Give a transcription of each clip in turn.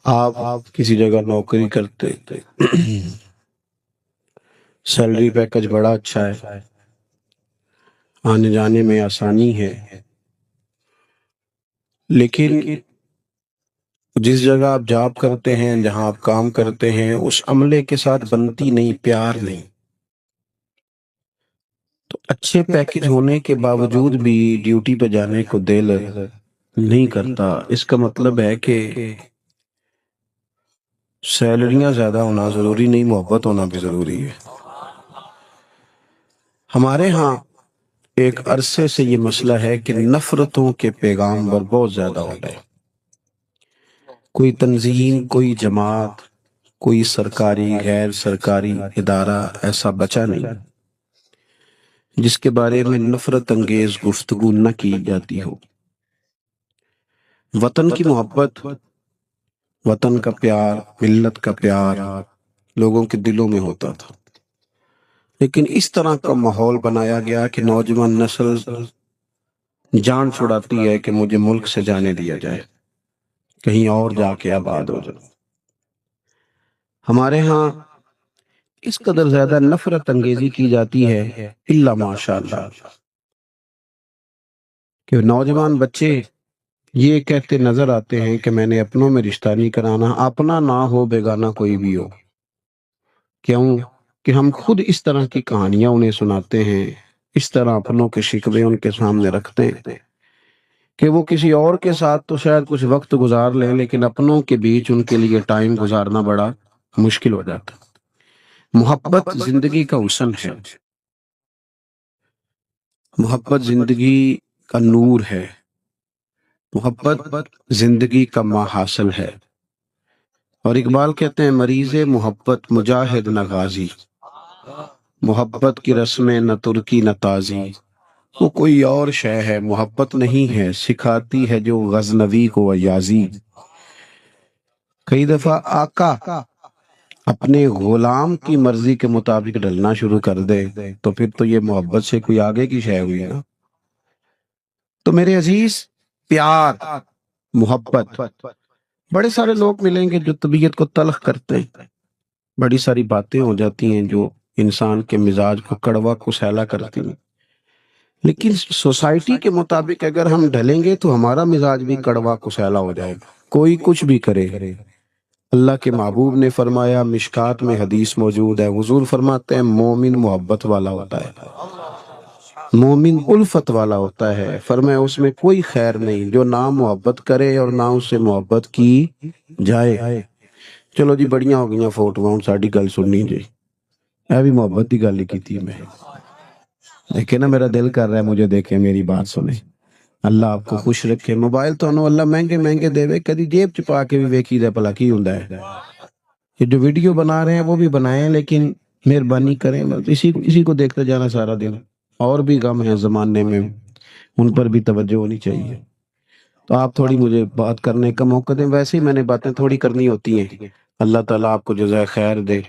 آپ کسی جگہ نوکری کرتے، سیلری پیکج بڑا اچھا ہے، آنے جانے میں آسانی ہے، لیکن جس جگہ آپ جاب کرتے ہیں، جہاں آپ کام کرتے ہیں، اس عملے کے ساتھ بنتی نہیں، پیار نہیں، تو اچھے پیکج ہونے کے باوجود بھی ڈیوٹی پہ جانے کو دل نہیں کرتا۔ اس کا مطلب ہے کہ سیلریاں زیادہ ہونا ضروری نہیں، محبت ہونا بھی ضروری ہے۔ ہمارے ہاں ایک عرصے سے یہ مسئلہ ہے کہ نفرتوں کے پیغامبر بہت زیادہ ہو گئے۔ کوئی تنظیم، کوئی جماعت، کوئی سرکاری غیر سرکاری ادارہ ایسا بچا نہیں جس کے بارے میں نفرت انگیز گفتگو نہ کی جاتی ہو۔ وطن کی محبت، وطن کا پیار، ملت کا پیار لوگوں کے دلوں میں ہوتا تھا، لیکن اس طرح کا ماحول بنایا گیا کہ نوجوان نسل جان چھڑاتی ہے کہ مجھے ملک سے جانے دیا جائے، کہیں اور جا کے آباد ہو جائے۔ ہمارے ہاں اس قدر زیادہ نفرت انگیزی کی جاتی ہے، الا ماشاء اللہ، کہ نوجوان بچے یہ کہتے نظر آتے ہیں کہ میں نے اپنوں میں رشتہ نہیں کرانا، اپنا نہ ہو بیگانہ کوئی بھی ہو۔ کیوں کہ ہم خود اس طرح کی کہانیاں انہیں سناتے ہیں، اس طرح اپنوں کے شکوے ان کے سامنے رکھتے ہیں کہ وہ کسی اور کے ساتھ تو شاید کچھ وقت گزار لیں، لیکن اپنوں کے بیچ ان کے لیے ٹائم گزارنا بڑا مشکل ہو جاتا۔ محبت زندگی کا حسن ہے، محبت زندگی کا نور ہے، محبت زندگی کا محاصل ہے۔ اور اقبال کہتے ہیں مریض محبت مجاہد نہ غازی، محبت کی رسمیں نہ ترکی نہ تازی، وہ کوئی اور شے ہے، محبت نہیں ہے، سکھاتی ہے جو غزنوی کو ایازی۔ کئی دفعہ آقا اپنے غلام کی مرضی کے مطابق ڈھلنا شروع کر دے تو پھر تو یہ محبت سے کوئی آگے کی شے ہوئی نا۔ تو میرے عزیز، پیار، محبت، بڑے سارے لوگ ملیں گے جو طبیعت کو تلخ کرتے ہیں، بڑی ساری باتیں ہو جاتی ہیں جو انسان کے مزاج کو کڑوا کسیلا کرتی ہیں، لیکن سوسائٹی کے مطابق اگر ہم ڈھلیں گے تو ہمارا مزاج بھی کڑوا کسیلا ہو جائے گا، کوئی کچھ بھی کرے۔ اللہ کے محبوب نے فرمایا، مشکات میں حدیث موجود ہے، حضور فرماتے ہیں مومن محبت والا ہوتا ہے، مومن الفت والا ہوتا ہے، فرمایا اس میں کوئی خیر نہیں جو نہ محبت کرے اور نہ اس سے محبت کی جائے۔ چلو جی بڑیاں ہو گئیاں فوٹوਆਂ، ہن ساڈی گل سننی جی، اے بھی محبت دی گل ہی کیتی میں۔ دیکھیں نا، میرا دل کر رہا ہے مجھے دیکھیں، میری بات سنیں۔ اللہ آپ کو خوش رکھے۔ موبائل تو انہوں اللہ مہنگے مہنگے دے، کدی جیب چ پا کے بھی ویکھی دے بھلا کی ہوندا ہے۔ یہ جو ویڈیو بنا رہے ہیں وہ بھی بنائیں، لیکن مہربانی کریں اسی کو دیکھتے جانا سارا دن، اور بھی غم ہے زمانے میں، ان پر بھی توجہ ہونی چاہیے۔ تو آپ تھوڑی مجھے بات کرنے کا موقع دیں، ویسے ہی میں نے باتیں تھوڑی کرنی ہوتی ہیں۔ اللہ تعالیٰ آپ کو جزائے خیر دے۔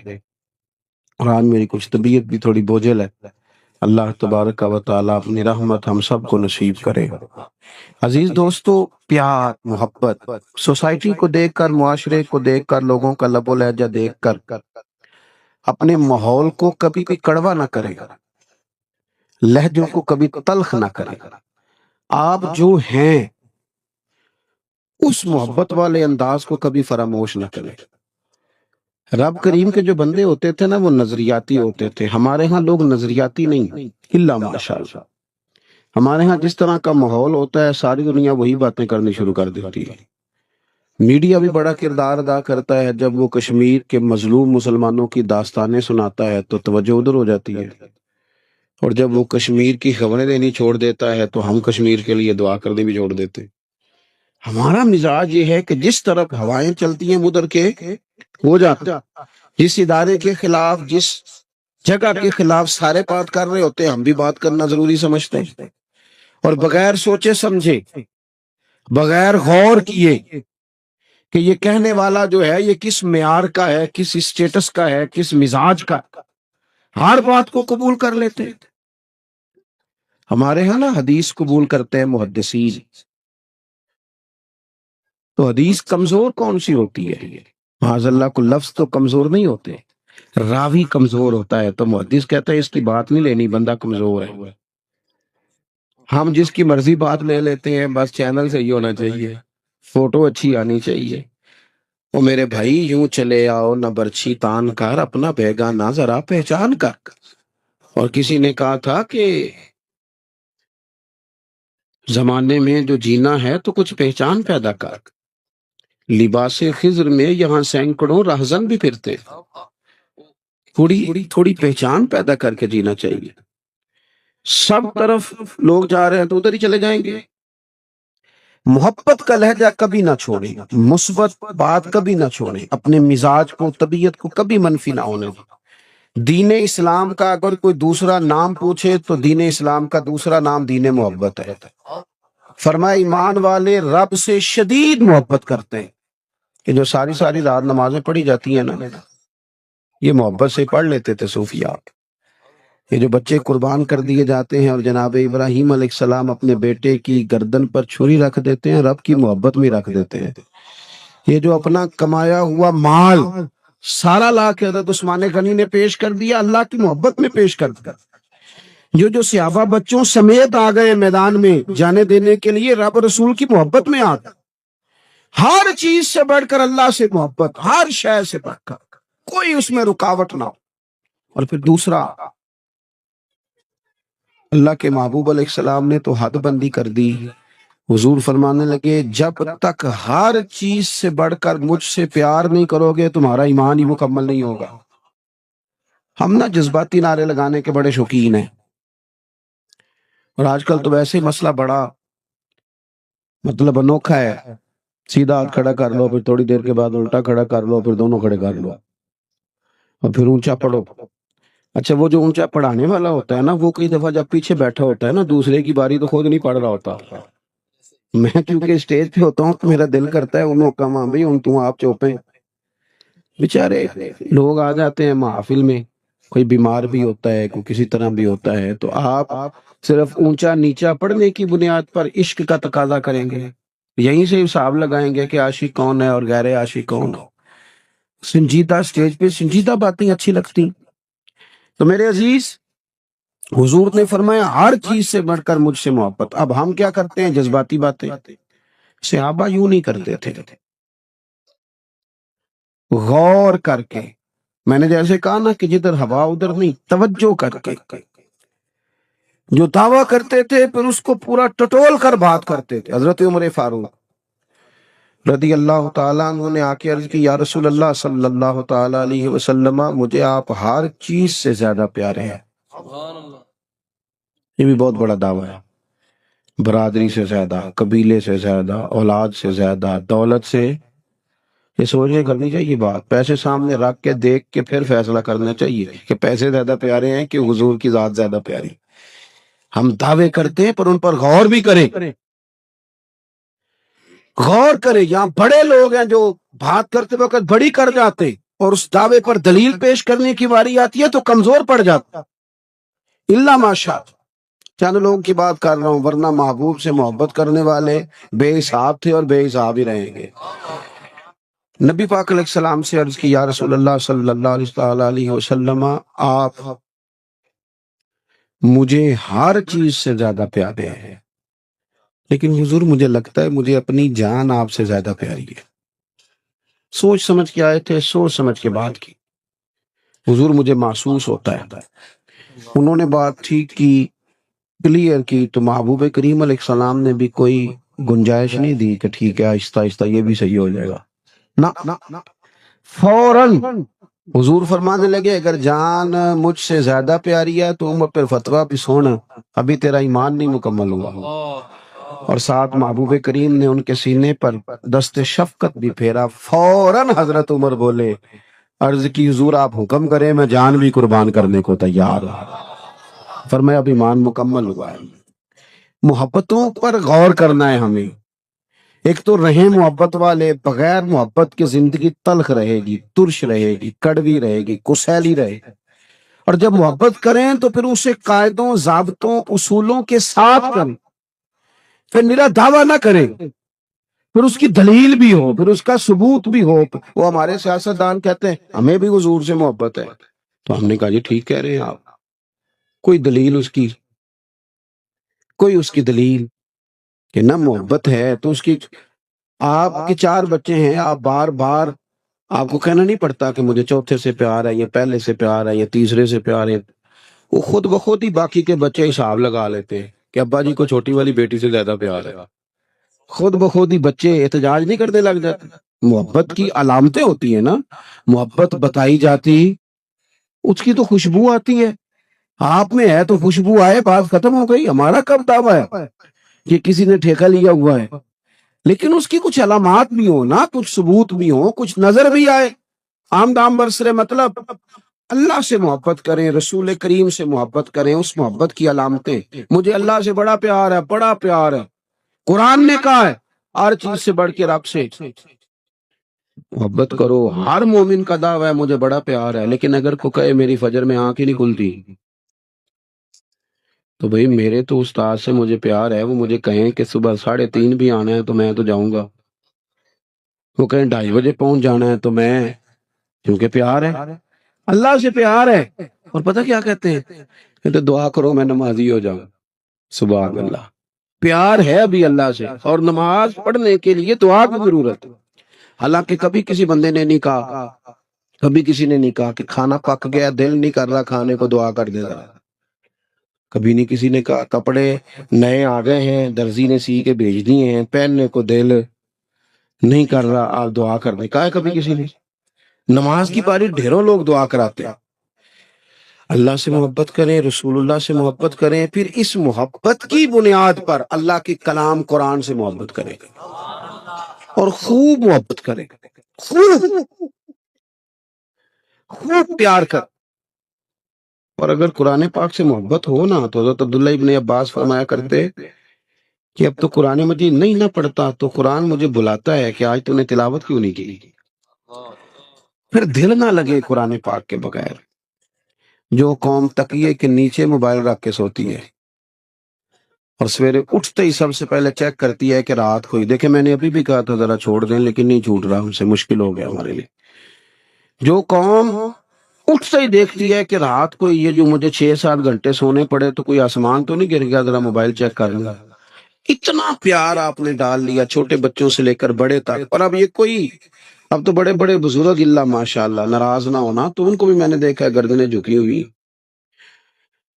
اور آج میری کچھ طبیعت بھی تھوڑی بوجھل ہے، اللہ تبارک و تعالیٰ اپنی رحمت ہم سب کو نصیب کرے۔ عزیز دوستو، پیار، محبت، سوسائٹی کو دیکھ کر، معاشرے کو دیکھ کر، لوگوں کا لب و لہجہ دیکھ کر اپنے ماحول کو کبھی بھی کڑوا نہ کرے، لہجوں کو کبھی تلخ نہ کرے۔ آپ جو ہیں اس محبت والے انداز کو کبھی فراموش نہ کریں۔ رب کریم کے جو بندے ہوتے تھے نا، وہ نظریاتی ہوتے تھے۔ ہمارے ہاں لوگ نظریاتی نہیں، الا ماشاءاللہ۔ ہمارے ہاں جس طرح کا ماحول ہوتا ہے، ساری دنیا وہی باتیں کرنی شروع کر دیتی ہے۔ میڈیا بھی بڑا کردار ادا کرتا ہے، جب وہ کشمیر کے مظلوم مسلمانوں کی داستانیں سناتا ہے تو توجہ ادھر ہو جاتی ہے، اور جب وہ کشمیر کی خبریں دینی چھوڑ دیتا ہے تو ہم کشمیر کے لیے دعا کرنے بھی چھوڑ دیتے ہیں۔ ہمارا مزاج یہ ہے کہ جس طرف ہوائیں چلتی ہیں ادھر کے ہو جاتا، جس ادارے کے خلاف، جس جگہ کے خلاف سارے بات کر رہے ہوتے ہیں، ہم بھی بات کرنا ضروری سمجھتے ہیں، اور بغیر سوچے سمجھے، بغیر غور کیے کہ یہ کہنے والا جو ہے یہ کس معیار کا ہے، کس اسٹیٹس کا ہے، کس مزاج کا، ہر بات کو قبول کر لیتے ہیں۔ ہمارے ہاں نا حدیث قبول کرتے ہیں محدثین، تو حدیث کمزور کون سی ہوتی ہے؟ معاذ اللہ کو لفظ تو کمزور نہیں ہوتے، راوی کمزور ہوتا ہے تو محدث کہتا ہے اس کی بات نہیں لینی، بندہ کمزور ہے۔ ہم جس کی مرضی بات لے لیتے ہیں، بس چینل صحیح ہونا چاہیے، فوٹو اچھی آنی چاہیے۔ وہ میرے بھائی یوں چلے آؤ نہ برچھی تان کر، اپنا بیگانہ ذرا پہچان کر۔ اور کسی نے کہا تھا کہ زمانے میں جو جینا ہے تو کچھ پہچان پیدا کر۔ لباس خضر میں یہاں سینکڑوں رہزن بھی پھرتے، تھوڑی پہچان پیدا کر کے جینا چاہیے۔ سب طرف لوگ جا رہے ہیں تو ادھر ہی چلے جائیں گے۔ محبت کا لہجہ کبھی نہ چھوڑیں، مثبت بات کبھی نہ چھوڑیں، اپنے مزاج کو، طبیعت کو کبھی منفی نہ ہونے دیں۔ دین اسلام کا اگر کوئی دوسرا نام پوچھے تو دین اسلام کا دوسرا نام دین محبت ہے۔ فرمایا ایمان والے رب سے شدید محبت کرتے ہیں، کہ جو ساری ساری رات نمازیں پڑھی جاتی ہیں نا، یہ محبت سے پڑھ لیتے تھے صوفیاء۔ یہ جو بچے قربان کر دیے جاتے ہیں اور جناب ابراہیم علیہ السلام اپنے بیٹے کی گردن پر چھری رکھ دیتے ہیں، رب کی محبت میں رکھ دیتے ہیں۔ یہ جو اپنا کمایا ہوا مال سارا لا کے حضرت عثمان غنی نے پیش کر دیا، اللہ کی محبت میں پیش کر دیا۔ جو صحابہ بچوں سمیت آ گئے میدان میں جانے دینے کے لیے، رب رسول کی محبت میں آ گئے۔ ہر چیز سے بڑھ کر اللہ سے محبت، ہر شے سے بڑھ کر، کوئی اس میں رکاوٹ نہ ہو۔ اور پھر دوسرا، اللہ کے محبوب علیہ السلام نے تو حد بندی کر دی۔ حضور فرمانے لگے جب تک ہر چیز سے بڑھ کر مجھ سے پیار نہیں کرو گے تمہارا ایمان ہی مکمل نہیں ہوگا۔ ہم نا جذباتی نعرے لگانے کے بڑے شوقین ہیں، اور آج کل تو ویسے مسئلہ بڑا انوکھا ہے، سیدھا ہاتھ کھڑا کر لو، پھر تھوڑی دیر کے بعد الٹا کھڑا کر لو، پھر دونوں کھڑے کر لو، اور پھر اونچا پڑھو۔ اچھا وہ جو اونچا پڑھانے والا ہوتا ہے نا، وہ کئی دفعہ جب پیچھے بیٹھا ہوتا ہے نا، دوسرے کی باری تو خود نہیں پڑھ رہا ہوتا۔ میں کیونکہ اسٹیج پہ ہوتا ہوں تو میرا دل کرتا ہے انہوں کا ماں بھائی تم آپ چوپیں۔ بیچارے لوگ آ جاتے ہیں محافل میں، کوئی بیمار بھی ہوتا ہے، کوئی کسی طرح بھی ہوتا ہے، تو آپ صرف اونچا نیچا پڑھنے کی بنیاد پر عشق کا تقاضا کریں گے، یہیں سے حساب لگائیں گے کہ عاشق کون ہے اور غیر عاشق کون ہو۔ سنجیدہ اسٹیج پہ سنجیدہ باتیں اچھی لگتی۔ تو میرے عزیز، حضور نے فرمایا ہر چیز سے بڑھ کر مجھ سے محبت۔ اب ہم کیا کرتے ہیں؟ جذباتی باتیں۔ صحابہ یوں نہیں کرتے تھے، غور کر کے، میں نے جیسے کہا نا کہ جدھر ہوا ادھر نہیں، توجہ کر کے جو دعویٰ کرتے تھے پھر اس کو پورا ٹٹول کر بات کرتے تھے۔ حضرت عمر فاروق رضی اللہ تعالیٰ عنہ نے آ کے عرض کی یا رسول اللہ صلی اللہ تعالیٰ علیہ وسلم، مجھے آپ ہر چیز سے زیادہ پیارے ہیں۔ یہ بھی بہت بڑا دعویٰ ہے، برادری سے زیادہ، قبیلے سے زیادہ، اولاد سے زیادہ، دولت سے۔ یہ سوچ کے کرنی چاہیے بات، پیسے سامنے رکھ کے دیکھ کے پھر فیصلہ کرنا چاہیے کہ پیسے زیادہ پیارے ہیں کہ حضور کی ذات زیادہ پیاری۔ ہم دعوے کرتے ہیں پر ان پر غور بھی کریں، غور کریں۔ یہاں بڑے لوگ ہیں جو بات کرتے وقت بڑی کر جاتے، اور اس دعوے پر دلیل پیش کرنے کی باری آتی ہے تو کمزور پڑ جاتا۔ اللہ ماشاء، چند لوگوں کی بات کر رہا ہوں، ورنہ محبوب سے محبت کرنے والے بے حساب تھے اور بے حساب ہی رہیں گے۔ نبی پاک علیہ السلام سے عرض کی یا رسول اللہ صلی اللہ علیہ وسلم، آپ مجھے ہر چیز سے زیادہ پیارے ہیں، لیکن حضور مجھے لگتا ہے مجھے اپنی جان آپ سے زیادہ پیاری ہے۔ سوچ سمجھ کے آئے تھے، سوچ سمجھ کے بات کی۔ حضور مجھے محسوس ہوتا ہے۔ انہوں نے بات ٹھیک کی، کلیئر کی، تو محبوب کریم علیہ السلام نے بھی کوئی گنجائش نہیں دی کہ ٹھیک ہے آہستہ آہستہ یہ بھی صحیح ہو جائے گا۔ نہ، فوراً حضور فرمانے لگے اگر جان مجھ سے زیادہ پیاری ہے تو عمر پر فتویٰ بھی سونا، ابھی تیرا ایمان نہیں مکمل ہوا۔ اور ساتھ محبوب کریم نے ان کے سینے پر دست شفقت بھی پھیرا۔ فوراً حضرت عمر بولے، عرض کی حضور آپ حکم کریں، میں جان بھی قربان کرنے کو تیار ہوں۔ فرمایا اب ایمان مکمل ہوا ہے۔ محبتوں پر غور کرنا ہے ہمیں۔ ایک تو رہیں محبت والے، بغیر محبت کی زندگی تلخ رہے گی، ترش رہے گی، کڑوی رہے گی، کسیلی رہے گی۔ اور جب محبت کریں تو پھر اسے قاعدوں، ضابطوں، اصولوں کے ساتھ کریں، پھر میرا دعویٰ نہ کریں پھر اس کی دلیل بھی ہو، پھر اس کا ثبوت بھی ہو۔ وہ ہمارے سیاستدان کہتے ہیں ہمیں بھی حضور سے محبت ہے، تو ہم نے کہا جی ٹھیک کہہ رہے ہیں آپ، کوئی دلیل اس کی، کوئی اس کی دلیل کہ نہ محبت ہے تو اس کی۔ آپ کے 4 بچے ہیں، آپ بار بار آپ کو کہنا نہیں پڑتا کہ مجھے چوتھے سے پیار ہے، یہ پہلے سے پیار ہے، یہ تیسرے سے پیار ہے۔ وہ خود بخود ہی باقی کے بچے حساب لگا لیتے ہیں کہ ابا جی کو چھوٹی والی بیٹی سے زیادہ پیار ہے، خود بخود ہی بچے احتجاج نہیں کرنے لگ جاتے۔ محبت کی علامتیں ہوتی ہیں نا، محبت بتائی جاتی، اس کی تو خوشبو آتی ہے، آپ میں ہے تو خوشبو آئے، بات ختم ہو گئی۔ ہمارا کب دعویٰ ہے کہ کسی نے ٹھیکہ لیا ہوا ہے، لیکن اس کی کچھ علامات بھی ہوں نا، کچھ ثبوت بھی ہوں، کچھ نظر بھی آئے۔ عام دام برسرے مطلب اللہ سے محبت کریں، رسول کریم سے محبت کریں، اس محبت کی علامتیں۔ مجھے اللہ سے بڑا پیار ہے، بڑا پیار ہے، قرآن نے کہا ہے ہر چیز سے بڑھ کے رب سے محبت کرو۔ ہر مومن کا دعویٰ ہے مجھے بڑا پیار ہے، لیکن اگر کو کہے میری فجر میں آنکھ ہی نہیں کھلتی، تو بھئی میرے تو استاد سے مجھے پیار ہے، وہ مجھے کہیں کہ صبح 3:30 بھی آنا ہے تو میں تو جاؤں گا، وہ کہیں 2:30 بجے پہنچ جانا ہے تو میں، کیونکہ پیار ہے، اللہ سے پیار ہے۔ اور پتہ کیا کہتے ہیں؟ کہتے دعا کرو میں نمازی ہو جاؤں۔ سبحان اللہ، پیار ہے ابھی اللہ سے، اور نماز پڑھنے کے لیے دعا کی ضرورت ہے۔ حالانکہ کبھی کسی بندے نے نہیں کہا، کبھی کسی نے نہیں کہا کہ کھانا پک گیا دل نہیں کر رہا کھانے کو، دعا کر دے ذرا۔ کبھی نہیں کسی نے کہا کپڑے نئے آ گئے ہیں درزی نے سی کے بھیج دیے ہیں، پہننے کو دل نہیں کر رہا آپ دعا کر دیں، کہا ہے کبھی کسی نے؟ نماز کی باری ڈھیروں لوگ دعا کراتے ہیں۔ اللہ سے محبت کریں، رسول اللہ سے محبت کریں، پھر اس محبت کی بنیاد پر اللہ کے کلام قرآن سے محبت کریں اور خوب محبت کریں، خوب خوب پیار کر۔ اور اگر قرآن پاک سے محبت ہو نا، تو حضرت عبداللہ ابن عباس فرمایا کرتے کہ اب تو قرآن مجید نہیں نہ پڑھتا تو قرآن مجھے بلاتا ہے کہ آج تو نے تلاوت کیوں نہیں کی۔ پھر دل نہ لگے قرآن پاک کے بغیر۔ جو قوم تکیے کے نیچے موبائل رکھ کے سوتی ہے اور سویرے اٹھتے ہی سب سے پہلے چیک کرتی ہے کہ رات ہوئی، دیکھیں میں نے ابھی بھی کہا تھا ذرا چھوڑ دیں، لیکن نہیں چھوٹ رہا، ہم سے مشکل ہو گیا ہمارے لیے۔ جو قوم اٹھتے ہی دیکھتی ہے کہ رات کو یہ جو مجھے 6-7 گھنٹے سونے پڑے تو کوئی آسمان تو نہیں گر گیا، ذرا موبائل چیک کر لوں، اتنا پیار آپ نے ڈال لیا چھوٹے بچوں سے لے کر بڑے تک۔ اور اب یہ کوئی، اب تو بڑے بڑے بزرگ اللہ ماشاءاللہ ناراض نہ ہونا، تو ان کو بھی میں نے دیکھا ہے گردنیں جھکی ہوئی۔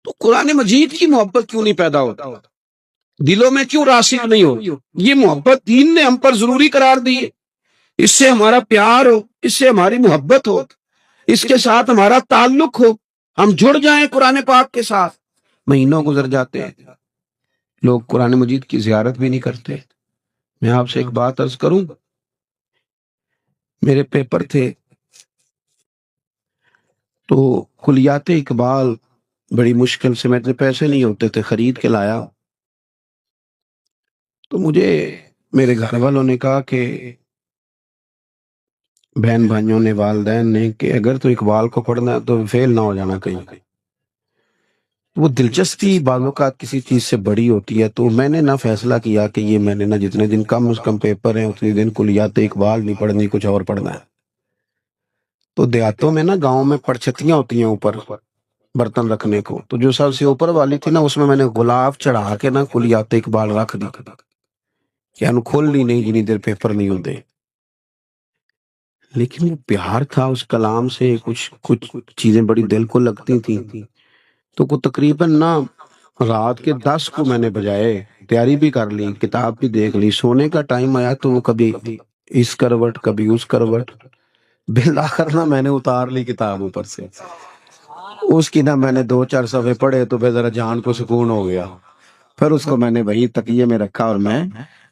تو قرآن مجید کی محبت کیوں نہیں پیدا ہوتا، دلوں میں کیوں راسخ نہیں ہو؟ یہ محبت دین نے ہم پر ضروری قرار دی ہے، اس سے ہمارا پیار ہو، اس سے ہماری محبت ہو، اس کے ساتھ ہمارا تعلق ہو، ہم جڑ جائیں قرآن پاک کے ساتھ۔ مہینوں گزر جاتے ہیں، لوگ قرآن مجید کی زیارت بھی نہیں کرتے۔ میں آپ سے ایک بات عرض کروں، میرے پیپر تھے تو کلیات اقبال بڑی مشکل سے، میرے پیسے نہیں ہوتے تھے، خرید کے لایا۔ تو مجھے میرے گھر والوں نے کہا کہ بہن بھائیوں نے، والدین نے، کہ اگر تو اقبال کو پڑھنا ہے تو فیل نہ ہو جانا کہیں۔ وہ دلچسپی بعض اوقات کسی چیز سے بڑی ہوتی ہے، تو میں نے نہ فیصلہ کیا کہ یہ میں نے نہ جتنے دن کم از کم پیپر ہیں اتنے دن کلیات اقبال نہیں پڑھنی، کچھ اور پڑھنا ہے۔ تو دیہاتوں میں نا، گاؤں میں پرچھتیاں ہوتی ہیں اوپر برتن رکھنے کو، تو جو سب سے اوپر والی تھی نا، اس میں نے غلاف چڑھا کے نا کلیات اقبال رکھ دی کہ انو کھول لی نہیں جنی دیر پیپر نہیں ہوتے۔ لیکن وہ پیار تھا اس کلام سے، کچھ چیزیں بڑی دل کو لگتی تھیں، تو کو تقریباً نا رات کے 10 کو میں نے بجائے، تیاری بھی کر لی، کتاب بھی دیکھ لی، سونے کا ٹائم آیا تو وہ کبھی اس کروٹ کبھی اس کروٹ، بالآخر نا میں نے اتار لی کتاب اوپر سے، اس کی نا میں نے 2-4 صفحے پڑھے تو پھر ذرا جان کو سکون ہو گیا۔ پھر اس کو میں نے وہی تکیے میں رکھا، اور میں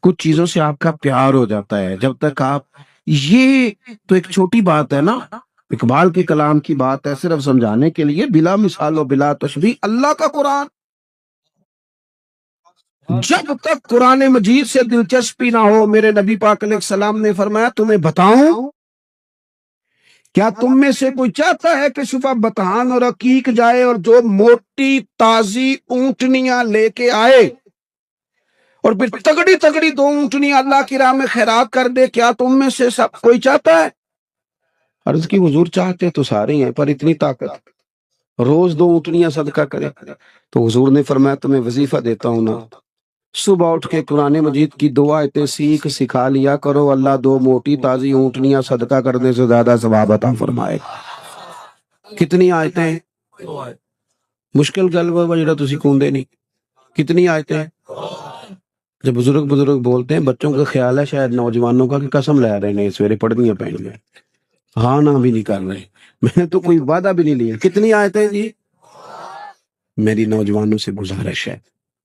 کچھ چیزوں سے آپ کا پیار ہو جاتا ہے جب تک آپ، یہ تو ایک چھوٹی بات ہے نا، اقبال کے کلام کی بات ہے صرف سمجھانے کے لیے، بلا مثال و بلا تشبیہ اللہ کا قرآن۔ جب تک قرآن مجید سے دلچسپی نہ ہو، میرے نبی پاک علیہ السلام نے فرمایا تمہیں بتاؤں، کیا تم میں سے کوئی چاہتا ہے کہ صبح بتان اور عقیق جائے اور جو موٹی تازی اونٹنیاں لے کے آئے اور پھر تگڑی تگڑی 2 اونٹنیاں اللہ کی راہ میں خیرات کر دے، کیا تم میں سے سب کوئی چاہتا ہے؟ عرض کی حضور چاہتے تو سارے ہیں، پر اتنی طاقت، روز 2 اونٹنیاں صدقہ کرے۔ تو حضور نے فرمایا تمہیں وظیفہ دیتا ہوں نا، صبح اٹھ کے قرآن مجید کی 2 آیتیں سکھا لیا کرو، اللہ 2 موٹی تازی اونٹنیاں صدقہ کرنے سے زیادہ ثواب عطا فرمائے۔ کتنی آیتیں؟ مشکل گل وہ جڑا تسی کوندے نہیں۔ کتنی آیتیں؟ جب بزرگ بولتے ہیں بچوں کا خیال ہے شاید نوجوانوں کا کہ قسم لے رہے ہیں سویرے پڑھنیاں پڑیں گے، ہاں نہ بھی نہیں کر رہے، میں نے تو کوئی وعدہ بھی نہیں لیا۔ کتنی آیتیں جی؟ میری نوجوانوں سے گزارش ہے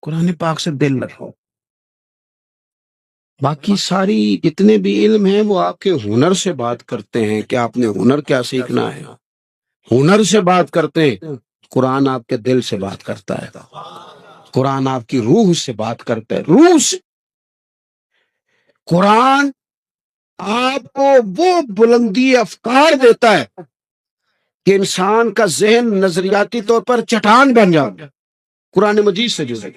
قرآن پاک سے دل رکھو، باقی ساری جتنے بھی علم ہیں وہ آپ کے ہنر سے بات کرتے ہیں کہ آپ نے ہنر کیا سیکھنا ہے، ہنر سے بات کرتے ہیں۔ قرآن آپ کے دل سے بات کرتا ہے، قرآن آپ کی روح سے بات کرتا ہے، روح سے۔ قرآن آپ کو وہ بلندی افکار دیتا ہے کہ انسان کا ذہن نظریاتی طور پر چٹان بن جاتا ہے، قرآن مجید سے جڑے۔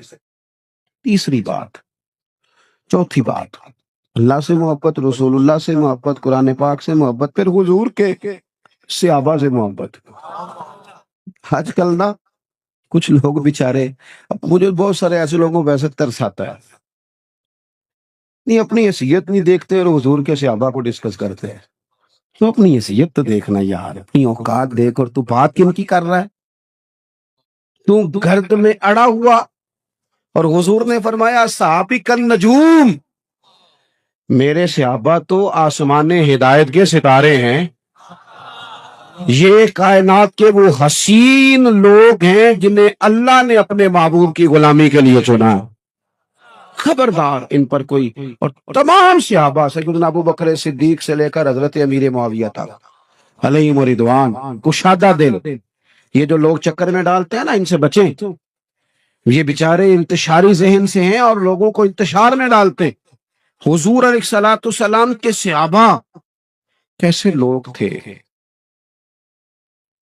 تیسری بات، چوتھی بات، اللہ سے محبت، رسول اللہ سے محبت، قرآن پاک سے محبت، پھر حضور کے صحابہ سے محبت۔ آج کل نا کچھ لوگ بیچارے، مجھے بہت سارے ایسے لوگوں ویسے ترس آتا ہے، نہیں اپنی حیثیت نہیں دیکھتے اور حضور کے صحابہ کو ڈسکس کرتے ہیں۔ تو اپنی حیثیت تو دیکھنا یار، اپنی اوقات دیکھ، اور تو بات کن کی کر رہا ہے؟ تو گرد میں اڑا ہوا، اور حضور نے فرمایا صحابی کن نجوم، میرے صحابہ تو آسمان ہدایت کے ستارے ہیں، یہ کائنات کے وہ حسین لوگ ہیں جنہیں اللہ نے اپنے محبوب کی غلامی کے لیے چنا، خبردار ان پر کوئی۔ اور تمام صحابہ سیدنا ابو بکر صدیق سے لے کر حضرت امیر معاویہ تک علیہم رضوان، کشادہ دل۔ یہ جو لوگ چکر میں ڈالتے ہیں نا، ان سے بچیں، یہ بیچارے انتشاری ذہن سے ہیں اور لوگوں کو انتشار میں ڈالتے ہیں۔ حضور علیہ الصلوۃ والسلام کے صحابہ کیسے لوگ تھے؟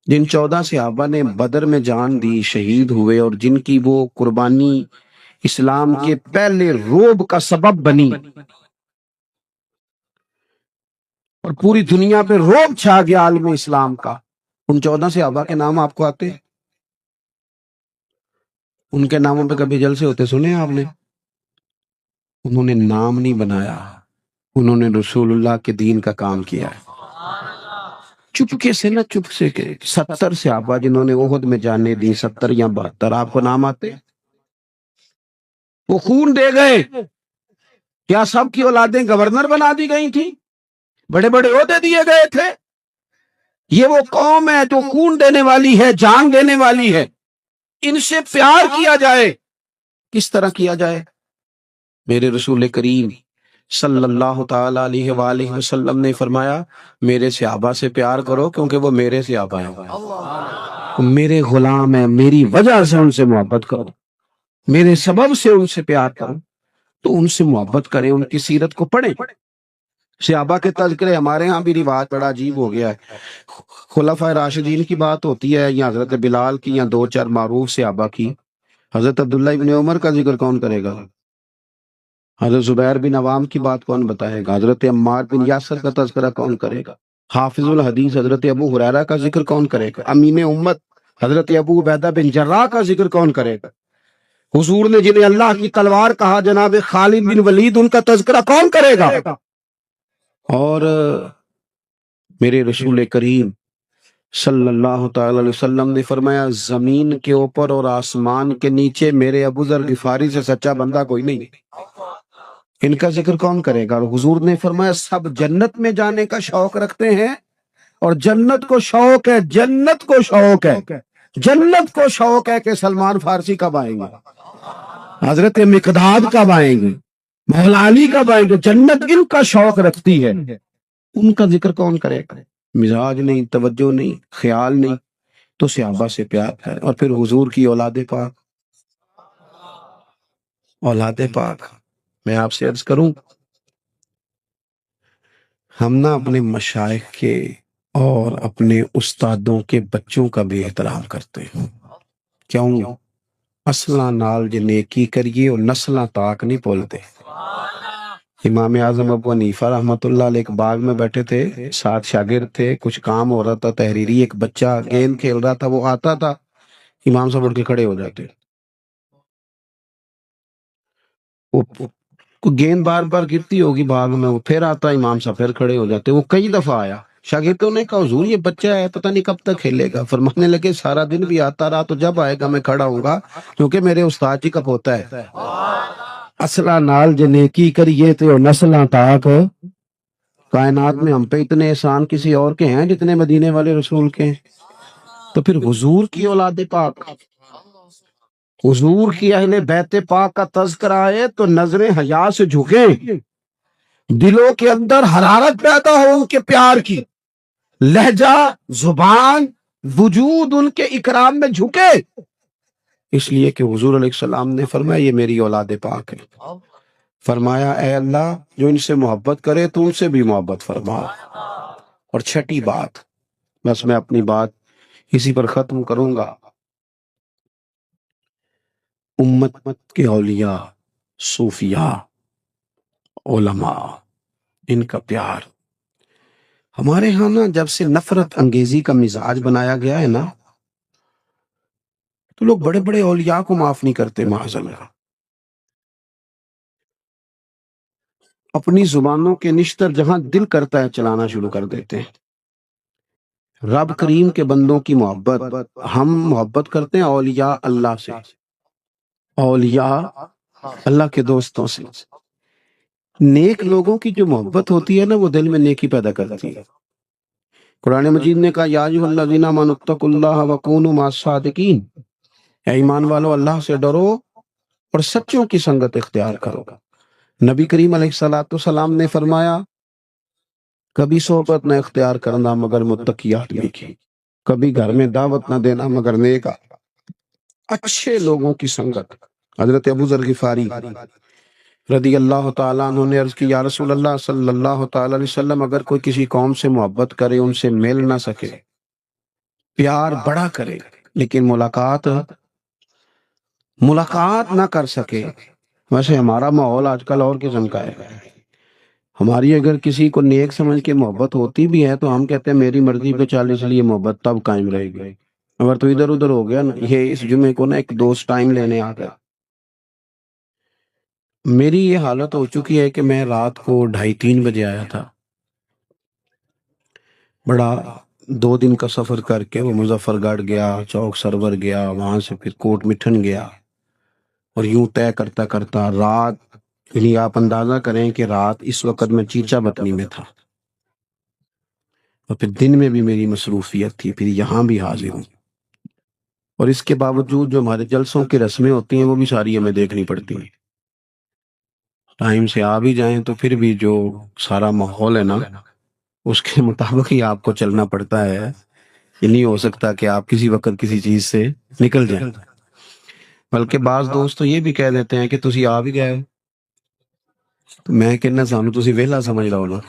جن 14 صحابہ نے بدر میں جان دی، شہید ہوئے، اور جن کی وہ قربانی اسلام کے پہلے روب کا سبب بنی اور پوری دنیا پہ روب چھا گیا عالم اسلام کا، ان 14 صحابہ کے نام آپ کو آتے ہیں؟ ان کے ناموں پہ کبھی جلسے ہوتے سنے آپ نے؟ انہوں نے نام نہیں بنایا، انہوں نے رسول اللہ کے دین کا کام کیا ہے، چپکے سے نا، چپ سے کے 70 صحابہ جنہوں نے احد میں جانیں دی، 70 یا 72، آپ کو نام آتے؟ وہ خون دے گئے، کیا سب کی اولادیں گورنر بنا دی گئی تھی؟ بڑے بڑے عہدے دیے گئے تھے؟ یہ وہ قوم ہے جو خون دینے والی ہے، جان دینے والی ہے، ان سے پیار کیا جائے۔ کس طرح کیا جائے؟ میرے رسول کریم صلی اللہ تعالی علیہ وآلہ وسلم نے فرمایا میرے صحابہ سے پیار کرو کیونکہ وہ میرے صحابہ ہیں، میرے غلام ہیں، میری وجہ سے ان سے محبت کرو، میرے سبب سے ان سے پیار کرو، تو ان سے محبت کریں، ان کی سیرت کو پڑھیں۔ صحابہ کے تذکرے ہمارے ہاں بھی رواج بڑا عجیب ہو گیا ہے، خلفائے راشدین کی بات ہوتی ہے یا حضرت بلال کی یا 2-4 معروف صحابہ کی، حضرت عبداللہ ابن عمر کا ذکر کون کرے گا؟ حضرت زبیر بن عوام کی بات کون بتائے گا؟ حضرت عمار بن یاسر کا تذکرہ کون کرے گا؟ حافظ الحدیث حضرت ابو ہریرہ کا ذکر کون کرے گا؟ امین امت حضرت ابو عبیدہ بن جراح کا ذکر کون کرے گا؟ حضور نے جنہیں اللہ کی تلوار کہا جناب خالد بن ولید، ان کا تذکرہ کون کرے گا؟ اور میرے رسول کریم صلی اللہ تعالی علیہ وسلم نے فرمایا زمین کے اوپر اور آسمان کے نیچے میرے ابو ذر غفاری سے سچا بندہ کوئی نہیں، ان کا ذکر کون کرے گا؟ اور حضور نے فرمایا سب جنت میں جانے کا شوق رکھتے ہیں، اور جنت کو شوق ہے، جنت کو شوق ہے، جنت کو شوق ہے کہ سلمان فارسی کب آئیں گے، حضرت مقداد کب آئیں گے، مولا علی کب آئیں گے، جنت ان کا شوق رکھتی ہے، ان کا ذکر کون کرے گا؟ مزاج نہیں، توجہ نہیں، خیال نہیں، تو صحابہ سے پیار ہے۔ اور پھر حضور کی اولاد پاک، اولاد پاک، میں آپ سے عرض کروں ہم نہ اپنے مشائخ کے اور اپنے استادوں کے بچوں کا بھی احترام کرتے ہیں، کیوں؟ اصلاں نال جے نیکی کریے اور نسلاں تاک نہیں بولتے۔ امام اعظم ابو حنیفہ رحمۃ اللہ علیہ ایک باغ میں بیٹھے تھے، 7 شاگرد تھے، کچھ کام ہو رہا تھا تحریری، ایک بچہ گیند کھیل رہا تھا، وہ آتا تھا، امام صاحب اٹھ کے کھڑے ہو جاتے، وہ گیند بار بار گرتی ہوگی باغ میں، وہ پھر آتا، امام صاحب پھر کھڑے ہو جاتے، وہ کئی دفعہ آیا، شاگردوں نے کہا حضور یہ بچہ ہے پتہ نہیں کب تک کھیلے گا، فرمانے لگے سارا دن بھی آتا رہا تو جب آئے گا میں کھڑا ہوں گا، کیونکہ میرے استاد جی کا پوتا ہے۔ اصلہ نال جے نیکی کریے تو نسلاں تاک، کائنات میں ہم پہ اتنے احسان کسی اور کے ہیں جتنے مدینے والے رسول کے ہیں؟ تو پھر حضور کی اولاد پاک، حضور کی اہل بیت پاک کا تذکرہ آئے تو نظریں حیا سے جھکیں، دلوں کے اندر حرارت پیدا ہو ان کے پیار کی، لہجہ، زبان، وجود ان کے اکرام میں جھکے، اس لیے کہ حضور علیہ السلام نے فرمایا یہ میری اولاد پاک ہے۔ فرمایا اے اللہ جو ان سے محبت کرے تو ان سے بھی محبت فرما۔ اور چھٹی بات، بس میں اپنی بات اسی پر ختم کروں گا، امت کے اولیاء، صوفیاء، علماء، ان کا پیار ہمارے ہاں نا جب سے نفرت انگیزی کا مزاج بنایا گیا ہے نا، تو لوگ بڑے بڑے اولیاء کو معاف نہیں کرتے، معاذ اللہ، اپنی زبانوں کے نشتر جہاں دل کرتا ہے چلانا شروع کر دیتے ہیں۔ رب کریم کے بندوں کی محبت، ہم محبت کرتے ہیں اولیاء اللہ سے، اولیاء اللہ کے دوستوں سے۔ نیک لوگوں کی جو محبت ہوتی ہے نا وہ دل میں نیکی پیدا کرتی ہے۔ قرآن مجید نے کہا یا ایھا الذین آمنوا اتقوا اللہ وکونوا مع الصادقین، اے ایمان والو اللہ سے ڈرو اور سچوں کی سنگت اختیار کرو۔ نبی کریم علیہ الصلوۃ والسلام نے فرمایا کبھی صحبت نہ اختیار کرنا مگر متقی آدمی کی، کبھی گھر میں دعوت نہ دینا مگر نیک اچھے لوگوں کی سنگت۔ حضرت ابو ذر غفاری رضی اللہ تعالیٰ عنہ نے عرض کی یا رسول اللہ صلی اللہ تعالیٰ علیہ وسلم اگر کوئی کسی قوم سے محبت کرے، ان سے مل نہ سکے، پیار بڑا کرے، لیکن ملاقات نہ کر سکے، ویسے ہمارا ماحول آج کل اور قسم کا ہے، ہماری اگر کسی کو نیک سمجھ کے محبت ہوتی بھی ہے تو ہم کہتے ہیں میری مرضی پہ چل، اس لیے محبت تب قائم رہے گی، اگر تو ادھر ادھر ہو گیا نا۔ یہ اس جمعے کو نا ایک دوست ٹائم لینے آ گیا، میری یہ حالت ہو چکی ہے کہ میں رات کو 2:30-3 بجے آیا تھا، بڑا 2 دن کا سفر کر کے وہ مظفر گڑھ گیا، چوک سرور گیا، وہاں سے پھر کوٹ مٹھن گیا، اور یوں طے کرتا کرتا رات، یعنی آپ اندازہ کریں کہ رات اس وقت میں چیچا بطنی میں تھا، اور پھر دن میں بھی میری مصروفیت تھی، پھر یہاں بھی حاضر ہوں، اور اس کے باوجود جو ہمارے جلسوں کی رسمیں ہوتی ہیں وہ بھی ساری ہمیں دیکھنی پڑتی ہیں، ٹائم سے آ بھی جائیں تو پھر بھی جو سارا ماحول ہے نا اس کے مطابق ہی آپ کو چلنا پڑتا ہے، یہ نہیں ہو سکتا کہ آپ کسی وقت کسی چیز سے نکل جائیں۔ بلکہ بعض دوست تو یہ بھی کہہ دیتے ہیں کہ تسی آ بھی گئے ہو، تو میں کہنا سانو تسی ویلا سمجھ رہا ہو نا،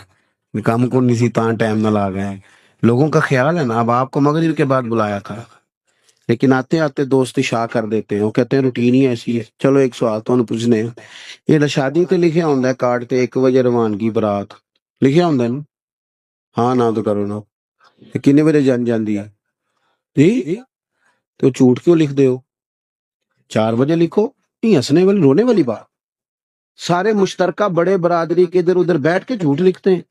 کام کو نہیں سی تاں ٹائم نہ لا گئے، لوگوں کا خیال ہے نا اب آپ کو مغرب کے بعد بلایا تھا، لیکن آتے آتے دوست شاہ کر دیتے ہیں، وہ کہتے ہیں روٹین ہی ایسی ہے۔ چلو ایک سوال تو پوچھنے ہیں، یہ شادی تے لکھیا ہوندا ہے کارڈ تے 1 بجے روانگی برات لکھیا ہوندا ہے نا، ہاں نہ تو کرو نا، کنے بجے جان جاندی ہے جی، تو جھوٹ کیوں لکھ دے ہو؟ 4 بجے لکھو، یہ ہنسنے والی رونے والی بات، سارے مشترکہ بڑے برادری کے ادھر ادھر بیٹھ کے جھوٹ لکھتے ہیں،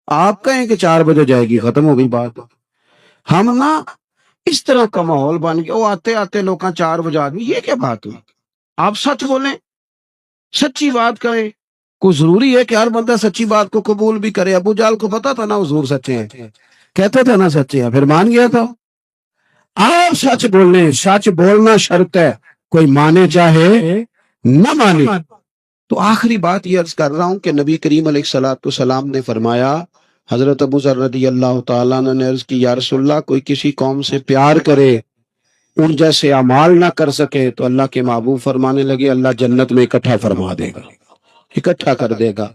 آپ کہیں کہ 4 بجے جائے گی، ختم ہو گئی بات۔ ہم نا اس طرح کا ماحول بن گیا، وہ آتے آتے لوکاں 4 بجے آدمی، یہ کیا بات ہوئی؟ آپ سچ بولیں، سچی بات کریں، کوئی ضروری ہے کہ ہر بندہ سچی بات کو قبول بھی کرے؟ ابو جہل کو پتا تھا نا حضور سچے ہیں، کہتے تھے نا سچے ہیں، پھر مان گیا تھا۔ آپ سچ بولیں، سچ بولنا شرط ہے، کوئی مانے چاہے نہ مانے۔ تو آخری بات یہ عرض کر رہا ہوں کہ نبی کریم علیہ الصلوۃ والسلام نے فرمایا، حضرت ابو ذر رضی اللہ تعالیٰ عنہ نے عرض کی یا رسول اللہ کوئی کسی قوم سے پیار کرے، ان جیسے اعمال نہ کر سکے، تو اللہ کے محبوب فرمانے لگے اللہ جنت میں اکٹھا فرما دے گا، اکٹھا کر دے گا۔